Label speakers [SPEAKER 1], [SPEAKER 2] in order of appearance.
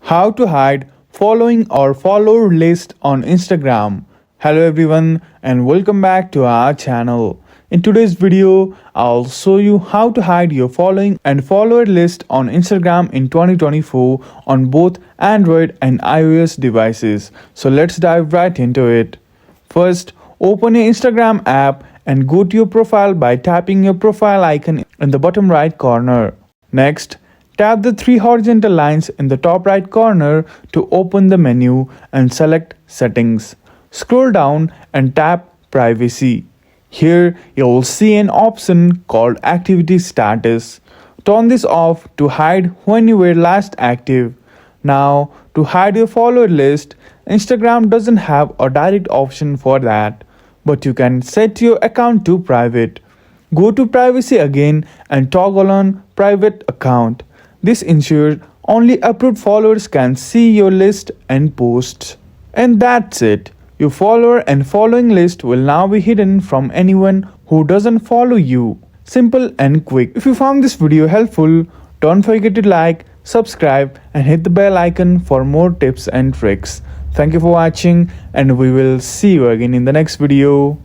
[SPEAKER 1] How to hide following or follower list on Instagram. Hello everyone and welcome back to our channel. In today's video, I'll show you how to hide your following and follower list on Instagram in 2024 on both Android and iOS devices. So let's dive right into it. First, open your Instagram app and go to your profile by tapping your profile icon in the bottom right corner. Next, tap the three horizontal lines in the top right corner to open the menu and select Settings. Scroll down and tap Privacy. Here you will see an option called Activity Status. Turn this off to hide when you were last active. Now, to hide your follower list, Instagram doesn't have a direct option for that, but you can set your account to private. Go to Privacy again and toggle on Private Account. This ensures only approved followers can see your list and posts. And that's it. Your follower and following list will now be hidden from anyone who doesn't follow you. Simple and quick. If you found this video helpful, don't forget to like, subscribe and hit the bell icon for more tips and tricks. Thank you for watching and we will see you again in the next video.